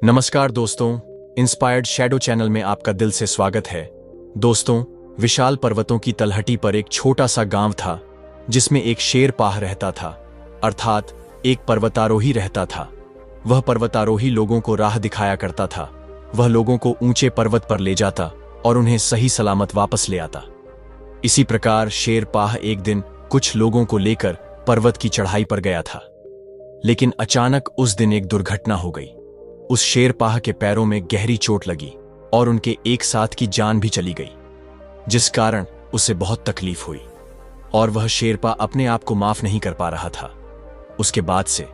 नमस्कार दोस्तों, inspired shadow channel में आपका दिल से स्वागत है। दोस्तों, विशाल पर्वतों की तलहटी पर एक छोटा सा गांव था जिसमें एक शेर पाह रहता था, अर्थात एक पर्वतारोही रहता था। वह पर्वतारोही लोगों को राह दिखाया करता था। वह लोगों को ऊंचे पर्वत पर ले जाता और उन्हें सही सलामत वापस ले आता। इसी प्रकार शेर पाह एक दिन कुछ लोगों को लेकर पर्वत की चढ़ाई पर गया था, लेकिन अचानक उस दिन एक दुर्घटना हो गई। उस शेरपाह के पैरों में गहरी चोट लगी और उनके एक साथ की जान भी चली गई, जिस कारण उसे बहुत तकलीफ हुई और वह शेरपा अपने आप को माफ नहीं कर पा रहा था। उसके बाद से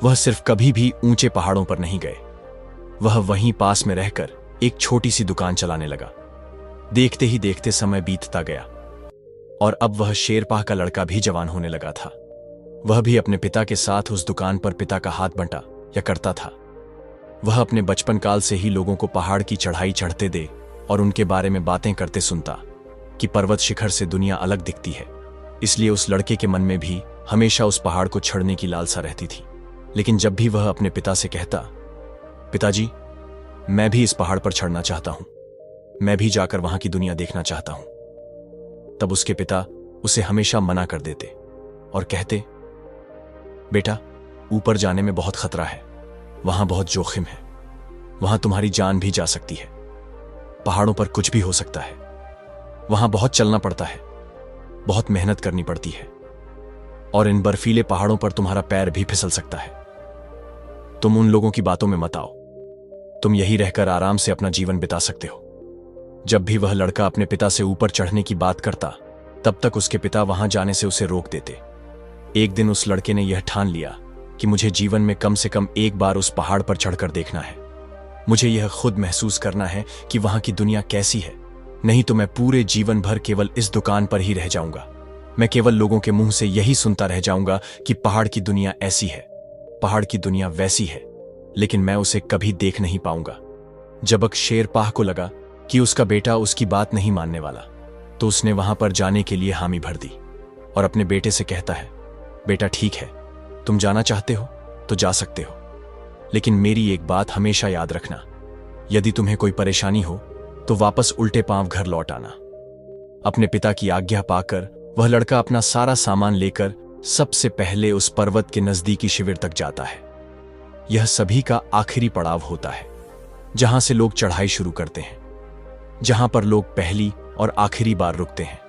वह सिर्फ कभी भी ऊंचे पहाड़ों पर नहीं गए। वह वहीं पास में रहकर एक छोटी सी दुकान चलाने लगा। देखते ही देखते समय बीतता गया और अब वह शेरपाह का लड़का भी जवान होने लगा था। वह भी अपने पिता के साथ उस दुकान पर पिता का हाथ बंटा या करता था। वह अपने बचपन काल से ही लोगों को पहाड़ की चढ़ाई चढ़ते दे और उनके बारे में बातें करते सुनता कि पर्वत शिखर से दुनिया अलग दिखती है। इसलिए उस लड़के के मन में भी हमेशा उस पहाड़ को चढ़ने की लालसा रहती थी। लेकिन जब भी वह अपने पिता से कहता, पिताजी, मैं भी इस पहाड़ पर चढ़ना चाहता हूं, मैं भी जाकर वहां की दुनिया देखना चाहता हूं, तब उसके पिता उसे हमेशा मना कर देते और कहते, बेटा, ऊपर जाने में बहुत खतरा है, वहां बहुत जोखिम है, वहां तुम्हारी जान भी जा सकती है, पहाड़ों पर कुछ भी हो सकता है, वहां बहुत चलना पड़ता है, बहुत मेहनत करनी पड़ती है और इन बर्फीले पहाड़ों पर तुम्हारा पैर भी फिसल सकता है। तुम उन लोगों की बातों में मत आओ, तुम यहीं रहकर आराम से अपना जीवन बिता सकते हो। जब भी वह लड़का अपने पिता से ऊपर चढ़ने की बात करता, तब तक उसके पिता वहां जाने से उसे रोक देते। एक दिन उस लड़के ने यह ठान लिया कि मुझे जीवन में कम से कम एक बार उस पहाड़ पर चढ़कर देखना है। मुझे यह खुद महसूस करना है कि वहां की दुनिया कैसी है, नहीं तो मैं पूरे जीवन भर केवल इस दुकान पर ही रह जाऊंगा। मैं केवल लोगों के मुंह से यही सुनता रह जाऊंगा कि पहाड़ की दुनिया ऐसी है, पहाड़ की दुनिया वैसी है, लेकिन मैं उसे कभी देख नहीं पाऊंगा। जब शेरपाह को लगा कि उसका बेटा उसकी बात नहीं मानने वाला, तो उसने वहां पर जाने के लिए हामी भर दी और अपने बेटे से कहता है, बेटा, ठीक है, तुम जाना चाहते हो तो जा सकते हो, लेकिन मेरी एक बात हमेशा याद रखना, यदि तुम्हें कोई परेशानी हो तो वापस उल्टे पांव घर लौट आना। अपने पिता की आज्ञा पाकर वह लड़का अपना सारा सामान लेकर सबसे पहले उस पर्वत के नजदीकी शिविर तक जाता है। यह सभी का आखिरी पड़ाव होता है, जहां से लोग चढ़ाई शुरू करते हैं, जहां पर लोग पहली और आखिरी बार रुकते हैं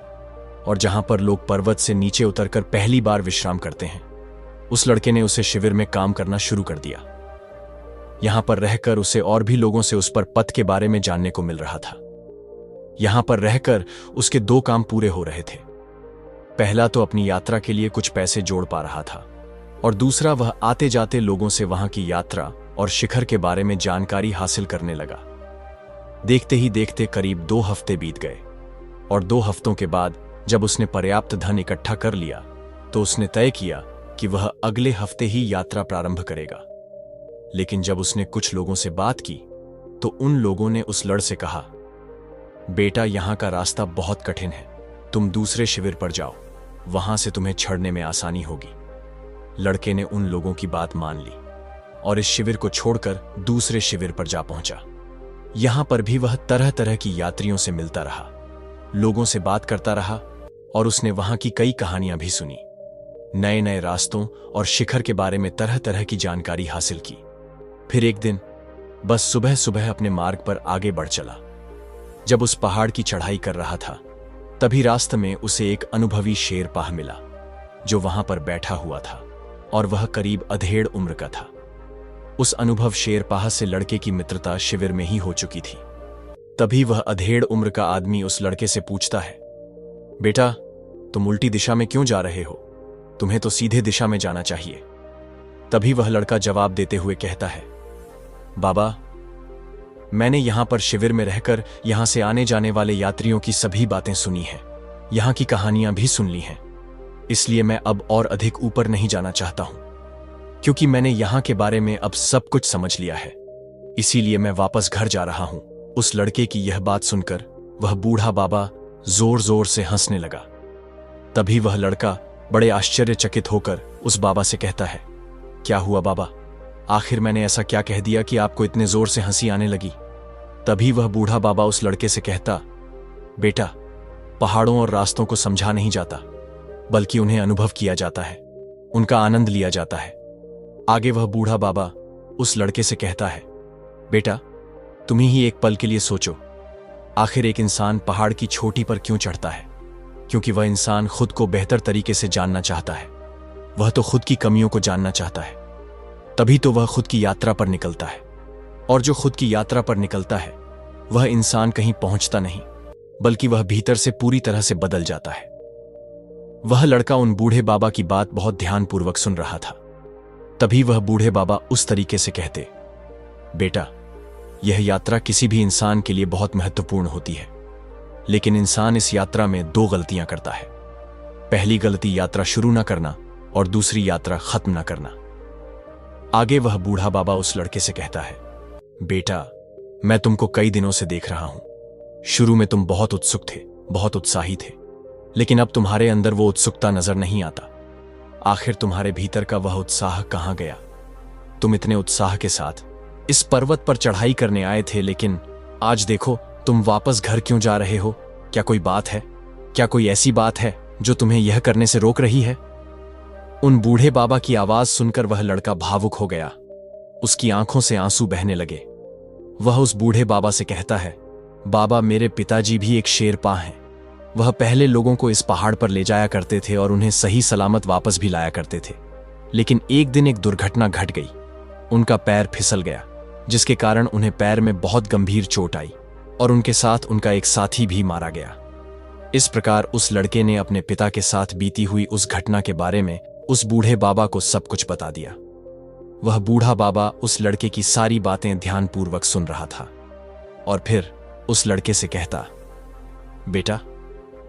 और जहां पर लोग पर्वत से नीचे उतरकर पहली बार विश्राम करते हैं। उस लड़के ने उसे शिविर में काम करना शुरू कर दिया। यहां पर रहकर उसे और भी लोगों से उस पर पथ के बारे में जानने को मिल रहा था। यहां पर रहकर उसके दो काम पूरे हो रहे थे। पहला तो अपनी यात्रा के लिए कुछ पैसे जोड़ पा रहा था और दूसरा वह आते जाते लोगों से वहां की यात्रा और शिखर के बारे में जानकारी हासिल करने लगा। देखते ही देखते करीब 2 हफ्ते बीत गए और 2 हफ्तों के बाद जब उसने पर्याप्त धन इकट्ठा कर लिया, तो उसने तय किया कि वह अगले हफ्ते ही यात्रा प्रारंभ करेगा। लेकिन जब उसने कुछ लोगों से बात की, तो उन लोगों ने उस लड़ से कहा, बेटा, यहां का रास्ता बहुत कठिन है, तुम दूसरे शिविर पर जाओ, वहां से तुम्हें चढ़ने में आसानी होगी। लड़के ने उन लोगों की बात मान ली और इस शिविर को छोड़कर दूसरे शिविर पर जा पहुंचा। यहां पर भी वह तरह तरह की यात्रियों से मिलता रहा, लोगों से बात करता रहा और उसने वहां की कई कहानियां भी सुनी, नए नए रास्तों और शिखर के बारे में तरह तरह की जानकारी हासिल की। फिर एक दिन बस सुबह सुबह अपने मार्ग पर आगे बढ़ चला। जब उस पहाड़ की चढ़ाई कर रहा था, तभी रास्ते में उसे एक अनुभवी शेरपाह मिला जो वहां पर बैठा हुआ था और वह करीब अधेड़ उम्र का था। उस अनुभव शेरपाह से लड़के की मित्रता शिविर में ही हो चुकी थी। तभी वह अधेड़ उम्र का आदमी उस लड़के से पूछता है, बेटा, तुम उल्टी दिशा में क्यों जा रहे हो? तुम्हें तो सीधे दिशा में जाना चाहिए। तभी वह लड़का जवाब देते हुए कहता है, बाबा, मैंने यहां पर शिविर में रहकर यहां से आने जाने वाले यात्रियों की सभी बातें सुनी हैं, यहां की कहानियां भी सुन ली हैं, इसलिए मैं अब और अधिक ऊपर नहीं जाना चाहता हूं, क्योंकि मैंने यहां के बारे में अब सब कुछ समझ लिया है, इसीलिए मैं वापस घर जा रहा हूं। उस लड़के की यह बात सुनकर वह बूढ़ा बाबा जोर जोर से हंसने लगा। तभी वह लड़का बड़े आश्चर्यचकित होकर उस बाबा से कहता है, क्या हुआ बाबा, आखिर मैंने ऐसा क्या कह दिया कि आपको इतने जोर से हंसी आने लगी? तभी वह बूढ़ा बाबा उस लड़के से कहता, बेटा, पहाड़ों और रास्तों को समझा नहीं जाता, बल्कि उन्हें अनुभव किया जाता है, उनका आनंद लिया जाता है। आगे वह बूढ़ा बाबा उस लड़के से कहता है, बेटा, तुम ही एक पल के लिए सोचो, आखिर एक इंसान पहाड़ की चोटी पर क्यों चढ़ता है? क्योंकि वह इंसान खुद को बेहतर तरीके से जानना चाहता है। वह तो खुद की कमियों को जानना चाहता है, तभी तो वह खुद की यात्रा पर निकलता है। और जो खुद की यात्रा पर निकलता है, वह इंसान कहीं पहुंचता नहीं, बल्कि वह भीतर से पूरी तरह से बदल जाता है। वह लड़का उन बूढ़े बाबा की बात बहुत ध्यानपूर्वक सुन रहा था। तभी वह बूढ़े बाबा उस तरीके से कहते, बेटा, यह यात्रा किसी भी इंसान के लिए बहुत महत्वपूर्ण होती है, लेकिन इंसान इस यात्रा में 2 गलतियां करता है। पहली गलती यात्रा शुरू ना करना और दूसरी यात्रा खत्म ना करना। आगे वह बूढ़ा बाबा उस लड़के से कहता है, बेटा, मैं तुमको कई दिनों से देख रहा हूं। शुरू में तुम बहुत उत्सुक थे, बहुत उत्साही थे, लेकिन अब तुम्हारे अंदर वो उत्सुकता नजर नहीं आता। आखिर तुम्हारे भीतर का वह उत्साह कहां गया? तुम इतने उत्साह के साथ इस पर्वत पर चढ़ाई करने आए थे, लेकिन आज देखो तुम वापस घर क्यों जा रहे हो? क्या कोई बात है? क्या कोई ऐसी बात है जो तुम्हें यह करने से रोक रही है? उन बूढ़े बाबा की आवाज सुनकर वह लड़का भावुक हो गया। उसकी आंखों से आंसू बहने लगे। वह उस बूढ़े बाबा से कहता है, बाबा, मेरे पिताजी भी एक शेरपा हैं। वह पहले लोगों को इस पहाड़ पर ले जाया करते थे और उन्हें सही सलामत वापस भी लाया करते थे। लेकिन एक दिन एक दुर्घटना घट गई। उनका पैर फिसल गया, जिसके कारण उन्हें पैर में बहुत गंभीर चोट आई और उनके साथ उनका एक साथी भी मारा गया। इस प्रकार उस लड़के ने अपने पिता के साथ बीती हुई उस घटना के बारे में उस बूढ़े बाबा को सब कुछ बता दिया। वह बूढ़ा बाबा उस लड़के की सारी बातें ध्यानपूर्वक सुन रहा था और फिर उस लड़के से कहता, बेटा,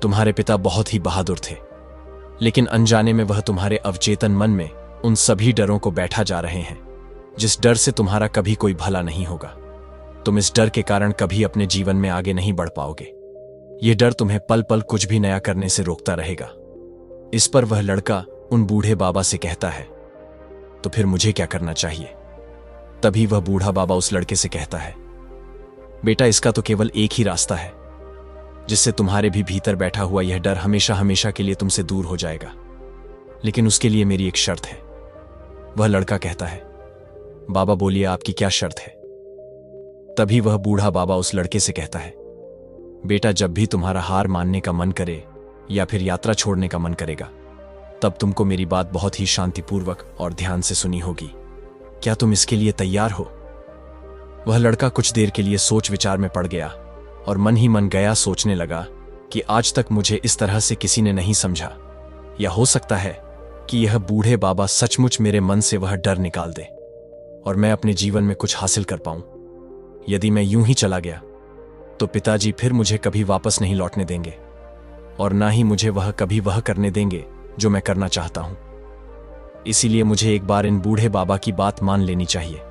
तुम्हारे पिता बहुत ही बहादुर थे, लेकिन अनजाने में वह तुम्हारे अवचेतन मन में उन सभी डरों को बैठा जा रहे हैं, जिस डर से तुम्हारा कभी कोई भला नहीं होगा। तुम इस डर के कारण कभी अपने जीवन में आगे नहीं बढ़ पाओगे। यह डर तुम्हें पल पल कुछ भी नया करने से रोकता रहेगा। इस पर वह लड़का उन बूढ़े बाबा से कहता है, तो फिर मुझे क्या करना चाहिए? तभी वह बूढ़ा बाबा उस लड़के से कहता है, बेटा, इसका तो केवल एक ही रास्ता है, जिससे तुम्हारे भी भीतर बैठा हुआ यह डर हमेशा हमेशा के लिए तुमसे दूर हो जाएगा। लेकिन उसके लिए मेरी एक शर्त है। वह लड़का कहता है, बाबा बोलिए, आपकी क्या शर्त है? तभी वह बूढ़ा बाबा उस लड़के से कहता है, बेटा, जब भी तुम्हारा हार मानने का मन करे या फिर यात्रा छोड़ने का मन करेगा, तब तुमको मेरी बात बहुत ही शांतिपूर्वक और ध्यान से सुनी होगी। क्या तुम इसके लिए तैयार हो? वह लड़का कुछ देर के लिए सोच विचार में पड़ गया और मन ही मन गया सोचने लगा कि आज तक मुझे इस तरह से किसी ने नहीं समझा, या हो सकता है कि यह बूढ़े बाबा सचमुच मेरे मन से वह डर निकाल दे और मैं अपने जीवन में कुछ हासिल कर पाऊं। यदि मैं यूं ही चला गया तो पिताजी फिर मुझे कभी वापस नहीं लौटने देंगे और ना ही मुझे वह कभी वह करने देंगे जो मैं करना चाहता हूं। इसीलिए मुझे एक बार इन बूढ़े बाबा की बात मान लेनी चाहिए।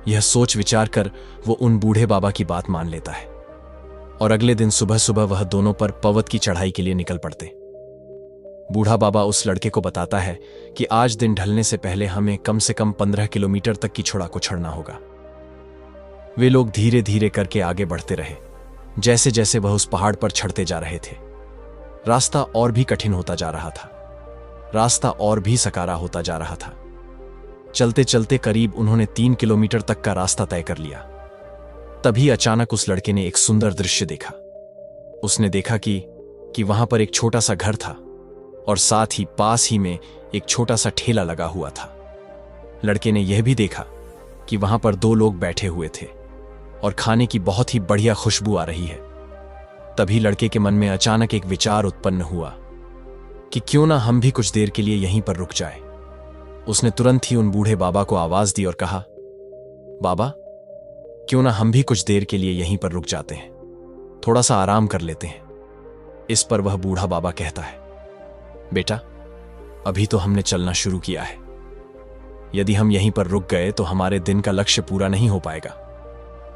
यह सोच विचार कर वो उन बूढ़े बाबा की बात मान लेता है और अगले दिन सुबह सुबह वह दोनों पर पर्वत की चढ़ाई के लिए निकल पड़ते। बूढ़ा बाबा उस लड़के को बताता है कि आज दिन ढलने से पहले हमें कम से कम 15 किलोमीटर तक की चौड़ा को चढ़ना होगा। वे लोग धीरे धीरे करके आगे बढ़ते रहे। जैसे जैसे वह उस पहाड़ पर चढ़ते जा रहे थे, रास्ता और भी कठिन होता जा रहा था, रास्ता और भी सकरा होता जा रहा था। चलते चलते करीब उन्होंने 3 किलोमीटर तक का रास्ता तय कर लिया। तभी अचानक उस लड़के ने एक सुंदर दृश्य देखा। उसने देखा कि वहां पर एक छोटा सा घर था और साथ ही पास ही में एक छोटा सा ठेला लगा हुआ था। लड़के ने यह भी देखा कि वहां पर 2 लोग बैठे हुए थे और खाने की बहुत ही बढ़िया खुशबू आ रही है। तभी लड़के के मन में अचानक एक विचार उत्पन्न हुआ कि क्यों ना हम भी कुछ देर के लिए यहीं पर रुक जाए। उसने तुरंत ही उन बूढ़े बाबा को आवाज दी और कहा, बाबा, क्यों ना हम भी कुछ देर के लिए यहीं पर रुक जाते हैं, थोड़ा सा आराम कर लेते हैं। इस पर वह बूढ़ा बाबा कहता है, बेटा, अभी तो हमने चलना शुरू किया है। यदि हम यहीं पर रुक गए तो हमारे दिन का लक्ष्य पूरा नहीं हो पाएगा।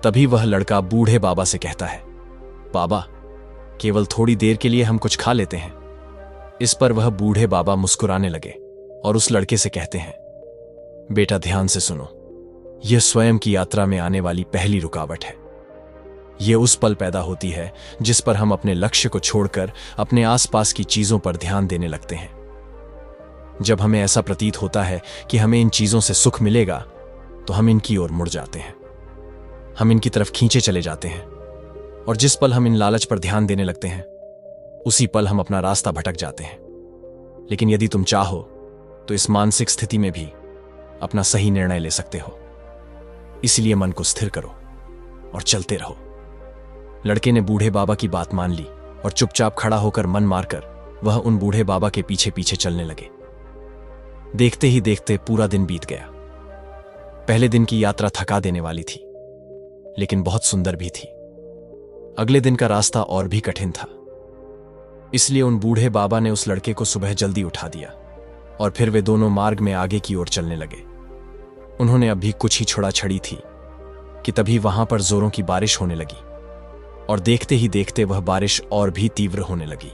तभी वह लड़का बूढ़े बाबा से कहता है, बाबा, केवल थोड़ी देर के लिए हम कुछ खा लेते हैं। इस पर वह बूढ़े बाबा मुस्कुराने लगे और उस लड़के से कहते हैं, बेटा, ध्यान से सुनो। यह स्वयं की यात्रा में आने वाली पहली रुकावट है। यह उस पल पैदा होती है जिस पर हम अपने लक्ष्य को छोड़कर अपने आसपास की चीजों पर ध्यान देने लगते हैं। जब हमें ऐसा प्रतीत होता है कि हमें इन चीजों से सुख मिलेगा, तो हम इनकी ओर मुड़ जाते हैं। हम इनकी तरफ खींचे चले जाते हैं, और जिस पल हम इन लालच पर ध्यान देने लगते हैं, उसी पल हम अपना रास्ता भटक जाते हैं। लेकिन यदि तुम चाहो तो इस मानसिक स्थिति में भी अपना सही निर्णय ले सकते हो। इसलिए मन को स्थिर करो और चलते रहो। लड़के ने बूढ़े बाबा की बात मान ली और चुपचाप खड़ा होकर मन मारकर वह उन बूढ़े बाबा के पीछे पीछे चलने लगे। देखते ही देखते पूरा दिन बीत गया। पहले दिन की यात्रा थका देने वाली थी, लेकिन बहुत सुंदर भी थी। अगले दिन का रास्ता और भी कठिन था। इसलिए उन बूढ़े बाबा ने उस लड़के को सुबह जल्दी उठा दिया और फिर वे दोनों मार्ग में आगे की ओर चलने लगे। उन्होंने अभी कुछ ही छुड़ा छड़ी थी कि तभी वहां पर जोरों की बारिश होने लगी, और देखते ही देखते वह बारिश और भी तीव्र होने लगी।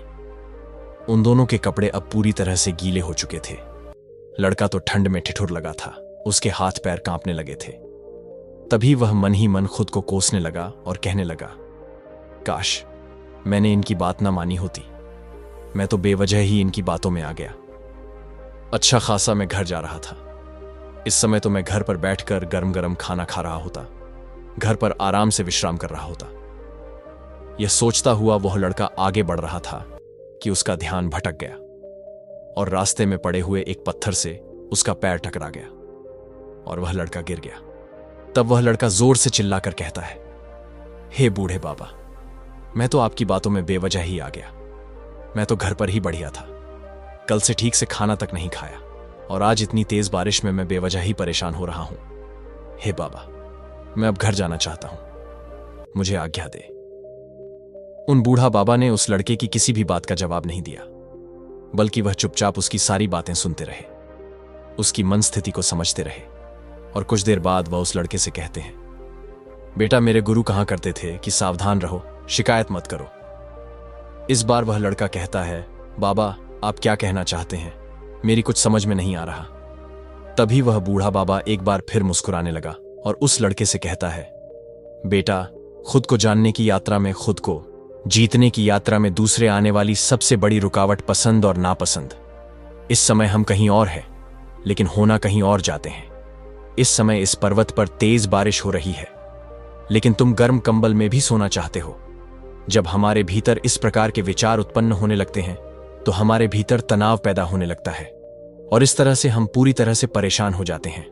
उन दोनों के कपड़े अब पूरी तरह से गीले हो चुके थे। लड़का तो ठंड में ठिठुर लगा था, उसके हाथ पैर कांपने लगे थे। तभी वह मन ही मन खुद को कोसने लगा और कहने लगा, काश मैंने इनकी बात ना मानी होती। मैं तो बेवजह ही इनकी बातों में आ गया। अच्छा खासा मैं घर जा रहा था। इस समय तो मैं घर पर बैठकर गरम गरम खाना खा रहा होता, घर पर आराम से विश्राम कर रहा होता। यह सोचता हुआ वह लड़का आगे बढ़ रहा था कि उसका ध्यान भटक गया और रास्ते में पड़े हुए एक पत्थर से उसका पैर टकरा गया और वह लड़का गिर गया। तब वह लड़का जोर से चिल्लाकर कहता है, हे बूढ़े बाबा, मैं तो आपकी बातों में बेवजह ही आ गया। मैं तो घर पर ही बढ़िया था। कल से ठीक से खाना तक नहीं खाया, और आज इतनी तेज बारिश में मैं बेवजह ही परेशान हो रहा हूं। हे बाबा, मैं अब घर जाना चाहता हूं, मुझे आज्ञा दे। उन बूढ़ा बाबा ने उस लड़के की किसी भी बात का जवाब नहीं दिया, बल्कि वह चुपचाप उसकी सारी बातें सुनते रहे, उसकी मन स्थिति को समझते रहे। और कुछ देर बाद वह उस लड़के से कहते हैं, बेटा, मेरे गुरु कहा करते थे कि सावधान रहो, शिकायत मत करो। इस बार वह लड़का कहता है, बाबा, आप क्या कहना चाहते हैं? मेरी कुछ समझ में नहीं आ रहा। तभी वह बूढ़ा बाबा एक बार फिर मुस्कुराने लगा और उस लड़के से कहता है, बेटा, खुद को जानने की यात्रा में, खुद को जीतने की यात्रा में दूसरे आने वाली सबसे बड़ी रुकावट पसंद और नापसंद। इस समय हम कहीं और हैं, लेकिन होना कहीं और जाते हैं। इस समय इस पर्वत पर तेज बारिश हो रही है, लेकिन तुम गर्म कंबल में भी सोना चाहते हो। जब हमारे भीतर इस प्रकार के विचार उत्पन्न होने लगते हैं, तो हमारे भीतर तनाव पैदा होने लगता है, और इस तरह से हम पूरी तरह से परेशान हो जाते हैं।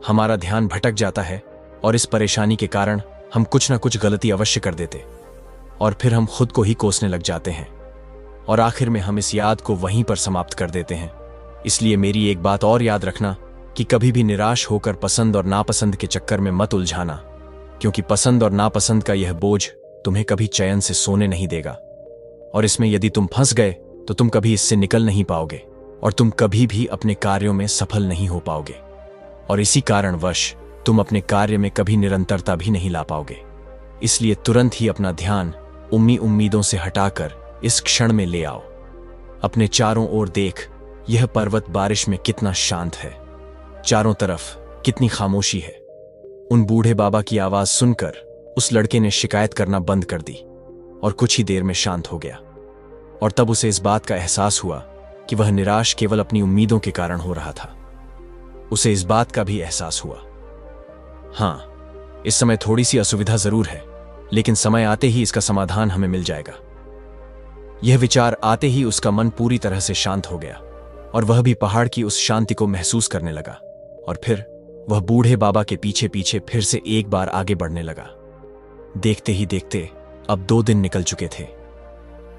हमारा ध्यान भटक जाता है, और इस परेशानी के कारण हम कुछ ना कुछ गलती अवश्य कर देते, और फिर हम खुद को ही कोसने लग जाते हैं, और आखिर में हम इस याद को वहीं पर समाप्त कर देते हैं। इसलिए मेरी एक बात और याद रखना कि कभी भी निराश होकर पसंद और नापसंद के चक्कर में मत उलझाना, क्योंकि पसंद और नापसंद का यह बोझ तुम्हें कभी चैन से सोने नहीं देगा, और इसमें यदि तुम फंस गए तो तुम कभी इससे निकल नहीं पाओगे, और तुम कभी भी अपने कार्यों में सफल नहीं हो पाओगे, और इसी कारणवश तुम अपने कार्य में कभी निरंतरता भी नहीं ला पाओगे। इसलिए तुरंत ही अपना ध्यान उम्मीदों से हटाकर इस क्षण में ले आओ। अपने चारों ओर देख, यह पर्वत बारिश में कितना शांत है, चारों तरफ कितनी खामोशी है। उन बूढ़े बाबा की आवाज सुनकर उस लड़के ने शिकायत करना बंद कर दी और कुछ ही देर में शांत हो गया। और तब उसे इस बात का एहसास हुआ कि वह निराश केवल अपनी उम्मीदों के कारण हो रहा था। उसे इस बात का भी एहसास हुआ, हाँ, इस समय थोड़ी सी असुविधा जरूर है, लेकिन समय आते ही इसका समाधान हमें मिल जाएगा। यह विचार आते ही उसका मन पूरी तरह से शांत हो गया, और वह भी पहाड़ की उस शांति को महसूस करने लगा। और फिर वह बूढ़े बाबा के पीछे पीछे फिर से एक बार आगे बढ़ने लगा। देखते ही देखते अब 2 दिन निकल चुके थे।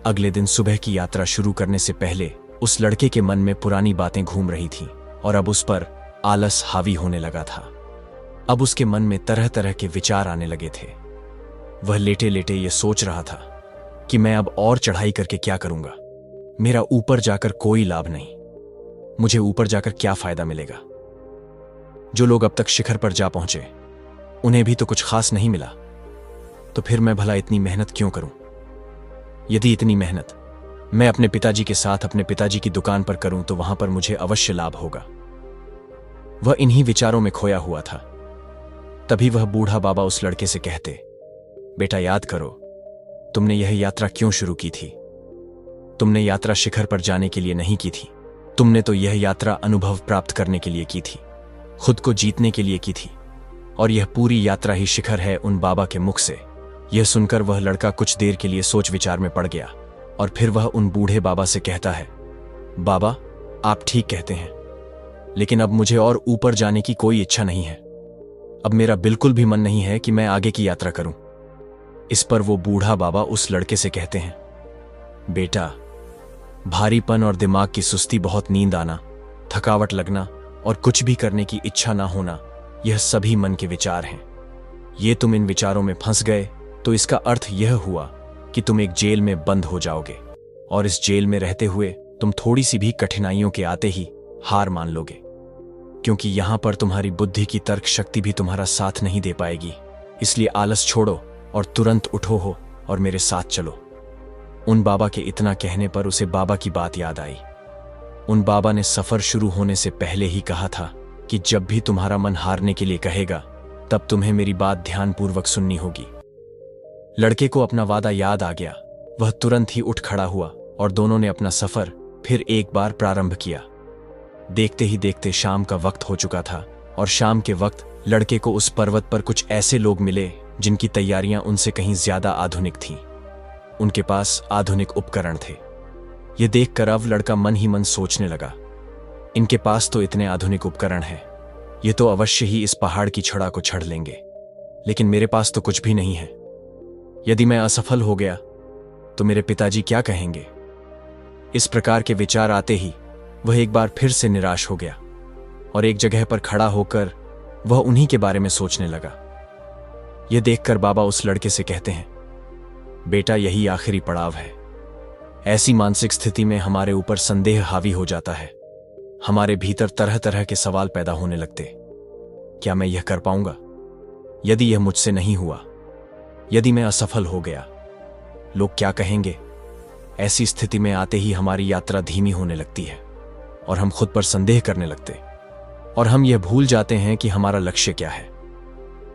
अगले दिन सुबह की यात्रा शुरू करने से पहले उस लड़के के मन में पुरानी बातें घूम रही थीं, और अब उस पर आलस हावी होने लगा था। अब उसके मन में तरह तरह के विचार आने लगे थे। वह लेटे लेटे ये सोच रहा था कि मैं अब और चढ़ाई करके क्या करूंगा। मेरा ऊपर जाकर कोई लाभ नहीं। मुझे ऊपर जाकर क्या फायदा मिलेगा? जो लोग अब तक शिखर पर जा पहुंचे, उन्हें भी तो कुछ खास नहीं मिला। तो फिर मैं भला इतनी मेहनत क्यों करूं? यदि इतनी मेहनत मैं अपने पिताजी के साथ अपने पिताजी की दुकान पर करूं, तो वहां पर मुझे अवश्य लाभ होगा। वह इन्हीं विचारों में खोया हुआ था तभी वह बूढ़ा बाबा उस लड़के से कहते, बेटा याद करो, तुमने यह यात्रा क्यों शुरू की थी? तुमने यात्रा शिखर पर जाने के लिए नहीं की थी। तुमने तो यह यात्रा अनुभव प्राप्त करने के लिए की थी, खुद को जीतने के लिए की थी। और यह पूरी यात्रा ही शिखर है। उन बाबा के मुख से यह सुनकर वह लड़का कुछ देर के लिए सोच विचार में पड़ गया और फिर वह उन बूढ़े बाबा से कहता है, बाबा आप ठीक कहते हैं, लेकिन अब मुझे और ऊपर जाने की कोई इच्छा नहीं है। अब मेरा बिल्कुल भी मन नहीं है कि मैं आगे की यात्रा करूं। इस पर वो बूढ़ा बाबा उस लड़के से कहते हैं, बेटा, भारीपन और दिमाग की सुस्ती, बहुत नींद आना, थकावट लगना और कुछ भी करने की इच्छा ना होना, यह सभी मन के विचार हैं। ये तुम इन विचारों में फंस गए तो इसका अर्थ यह हुआ कि तुम एक जेल में बंद हो जाओगे और इस जेल में रहते हुए तुम थोड़ी सी भी कठिनाइयों के आते ही हार मान लोगे, क्योंकि यहां पर तुम्हारी बुद्धि की तर्क शक्ति भी तुम्हारा साथ नहीं दे पाएगी। इसलिए आलस छोड़ो और तुरंत उठो हो और मेरे साथ चलो। उन बाबा के इतना कहने पर उसे बाबा की बात याद आई। उन बाबा ने सफर शुरू होने से पहले ही कहा था कि जब भी तुम्हारा मन हारने के लिए कहेगा तब तुम्हें मेरी बात ध्यानपूर्वक सुननी होगी। लड़के को अपना वादा याद आ गया। वह तुरंत ही उठ खड़ा हुआ और दोनों ने अपना सफर फिर एक बार प्रारंभ किया। देखते ही देखते शाम का वक्त हो चुका था और शाम के वक्त लड़के को उस पर्वत पर कुछ ऐसे लोग मिले जिनकी तैयारियां उनसे कहीं ज्यादा आधुनिक थीं। उनके पास आधुनिक उपकरण थे। ये देखकर अब लड़का मन ही मन सोचने लगा, इनके पास तो इतने आधुनिक उपकरण हैं, ये तो अवश्य ही इस पहाड़ की छड़ा को छड़ लेंगे, लेकिन मेरे पास तो कुछ भी नहीं है। यदि मैं असफल हो गया तो मेरे पिताजी क्या कहेंगे? इस प्रकार के विचार आते ही वह एक बार फिर से निराश हो गया और एक जगह पर खड़ा होकर वह उन्हीं के बारे में सोचने लगा। यह देखकर बाबा उस लड़के से कहते हैं, बेटा, यही आखिरी पड़ाव है। ऐसी मानसिक स्थिति में हमारे ऊपर संदेह हावी हो जाता है। हमारे भीतर तरह तरह के सवाल पैदा होने लगते। क्या मैं यह कर पाऊंगा? यदि यह मुझसे नहीं हुआ, यदि मैं असफल हो गया, लोग क्या कहेंगे? ऐसी स्थिति में आते ही हमारी यात्रा धीमी होने लगती है और हम खुद पर संदेह करने लगते और हम यह भूल जाते हैं कि हमारा लक्ष्य क्या है।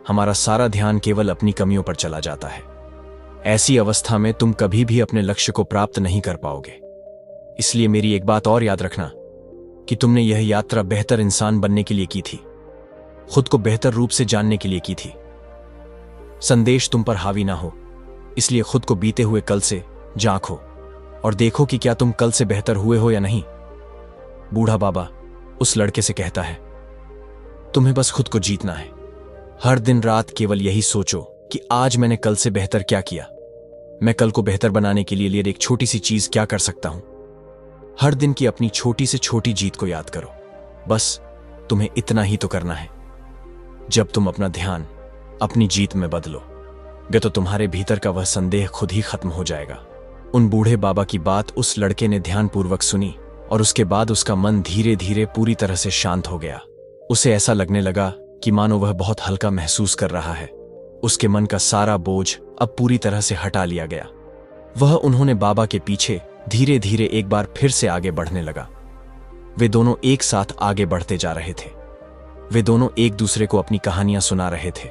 हमारा सारा ध्यान केवल अपनी कमियों पर चला जाता है। ऐसी अवस्था में तुम कभी भी अपने लक्ष्य को प्राप्त नहीं कर पाओगे। इसलिए मेरी एक बात और याद रखना कि तुमने यह यात्रा बेहतर इंसान बनने के लिए की थी, खुद को बेहतर रूप से जानने के लिए की थी। संदेश तुम पर हावी ना हो, इसलिए खुद को बीते हुए कल से झांको और देखो कि क्या तुम कल से बेहतर हुए हो या नहीं। बूढ़ा बाबा उस लड़के से कहता है, तुम्हें बस खुद को जीतना है। हर दिन रात केवल यही सोचो कि आज मैंने कल से बेहतर क्या किया। मैं कल को बेहतर बनाने के लिए एक छोटी सी चीज क्या कर सकता हूं। हर दिन की अपनी छोटी से छोटी जीत को याद करो। बस तुम्हें इतना ही तो करना है। जब तुम अपना ध्यान अपनी जीत में बदलोगे तो तुम्हारे भीतर का वह संदेह खुद ही खत्म हो जाएगा। उन बूढ़े बाबा की बात उस लड़के ने ध्यानपूर्वक सुनी और उसके बाद उसका मन धीरे धीरे पूरी तरह से शांत हो गया। उसे ऐसा लगने लगा कि मानो वह बहुत हल्का महसूस कर रहा है। उसके मन का सारा बोझ अब पूरी तरह से हटा लिया गया। वह उन्होंने बाबा के पीछे धीरे धीरे एक बार फिर से आगे बढ़ने लगा। वे दोनों एक साथ आगे बढ़ते जा रहे थे। वे दोनों एक दूसरे को अपनी कहानियां सुना रहे थे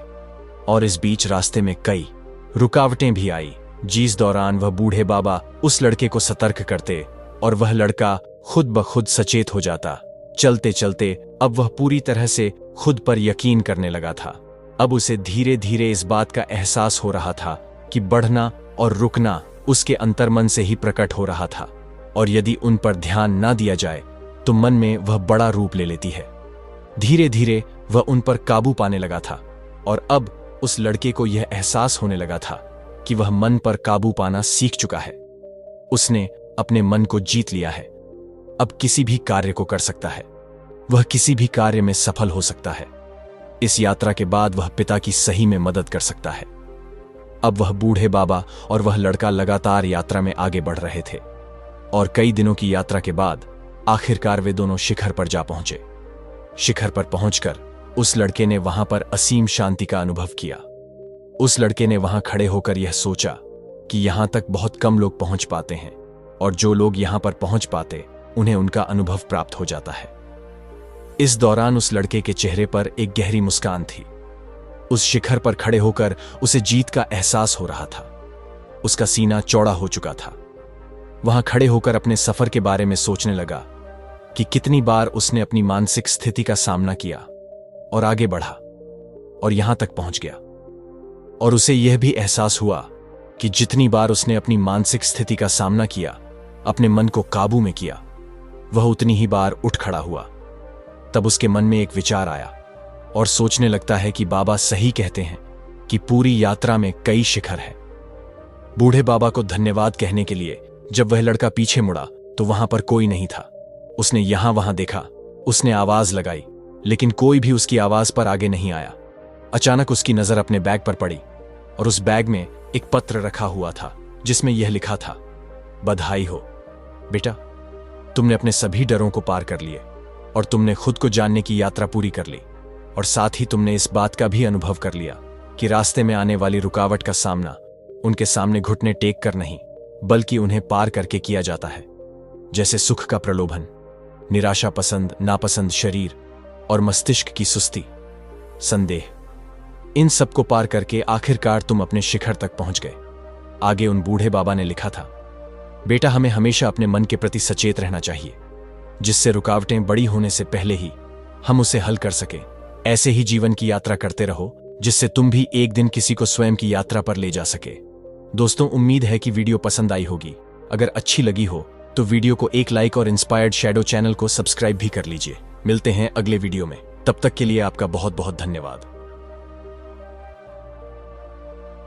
और इस बीच रास्ते में कई रुकावटें भी आई, जिस दौरान वह बूढ़े बाबा उस लड़के को सतर्क करते और वह लड़का खुद ब खुद सचेत हो जाता। चलते चलते अब वह पूरी तरह से खुद पर यकीन करने लगा था। अब उसे धीरे धीरे इस बात का एहसास हो रहा था कि बढ़ना और रुकना उसके अंतर्मन से ही प्रकट हो रहा था और यदि उन पर ध्यान ना दिया जाए तो मन में वह बड़ा रूप ले लेती है। धीरे धीरे वह उन पर काबू पाने लगा था और अब उस लड़के को यह एहसास होने लगा था कि वह मन पर काबू पाना सीख चुका है। उसने अपने मन को जीत लिया है। अब किसी भी कार्य को कर सकता है। वह किसी भी कार्य में सफल हो सकता है। इस यात्रा के बाद वह पिता की सही में मदद कर सकता है। अब वह बूढ़े बाबा और वह लड़का लगातार यात्रा में आगे बढ़ रहे थे और कई दिनों की यात्रा के बाद आखिरकार वे दोनों शिखर पर जा पहुंचे। शिखर पर पहुंचकर उस लड़के ने वहां पर असीम शांति का अनुभव किया। उस लड़के ने वहां खड़े होकर यह सोचा कि यहां तक बहुत कम लोग पहुंच पाते हैं और जो लोग यहां पर पहुंच पाते उन्हें उनका अनुभव प्राप्त हो जाता है। इस दौरान उस लड़के के चेहरे पर एक गहरी मुस्कान थी। उस शिखर पर खड़े होकर उसे जीत का एहसास हो रहा था। उसका सीना चौड़ा हो चुका था। वहां खड़े होकर अपने सफर के बारे में सोचने लगा कि कितनी बार उसने अपनी मानसिक स्थिति का सामना किया और आगे बढ़ा और यहां तक पहुंच गया। और उसे यह भी एहसास हुआ कि जितनी बार उसने अपनी मानसिक स्थिति का सामना किया, अपने मन को काबू में किया, वह उतनी ही बार उठ खड़ा हुआ। तब उसके मन में एक विचार आया और सोचने लगता है कि बाबा सही कहते हैं कि पूरी यात्रा में कई शिखर है। बूढ़े बाबा को धन्यवाद कहने के लिए जब वह लड़का पीछे मुड़ा तो वहां पर कोई नहीं था। उसने यहां वहां देखा, उसने आवाज लगाई, लेकिन कोई भी उसकी आवाज पर आगे नहीं आया। अचानक उसकी नजर अपने बैग पर पड़ी और उस बैग में एक पत्र रखा हुआ था जिसमें यह लिखा था, बधाई हो बेटा, तुमने अपने सभी डरों को पार कर लिए और तुमने खुद को जानने की यात्रा पूरी कर ली। और साथ ही तुमने इस बात का भी अनुभव कर लिया कि रास्ते में आने वाली रुकावट का सामना उनके सामने घुटने टेक कर नहीं, बल्कि उन्हें पार करके किया जाता है। जैसे सुख का प्रलोभन, निराशा पसंद नापसंद शरीर और मस्तिष्क की सुस्ती, संदेह, इन सब को पार करके आखिरकार तुम अपने शिखर तक पहुंच गए। आगे उन बूढ़े बाबा ने लिखा था, बेटा हमें हमेशा अपने मन के प्रति सचेत रहना चाहिए, जिससे रुकावटें बड़ी होने से पहले ही हम उसे हल कर सके। ऐसे ही जीवन की यात्रा करते रहो जिससे तुम भी एक दिन किसी को स्वयं की यात्रा पर ले जा सके। दोस्तों, उम्मीद है कि वीडियो पसंद आई होगी। अगर अच्छी लगी हो तो वीडियो को एक लाइक और इंस्पायर्ड शैडो चैनल को सब्सक्राइब भी कर लीजिए। मिलते हैं अगले वीडियो में, तब तक के लिए आपका बहुत बहुत धन्यवाद।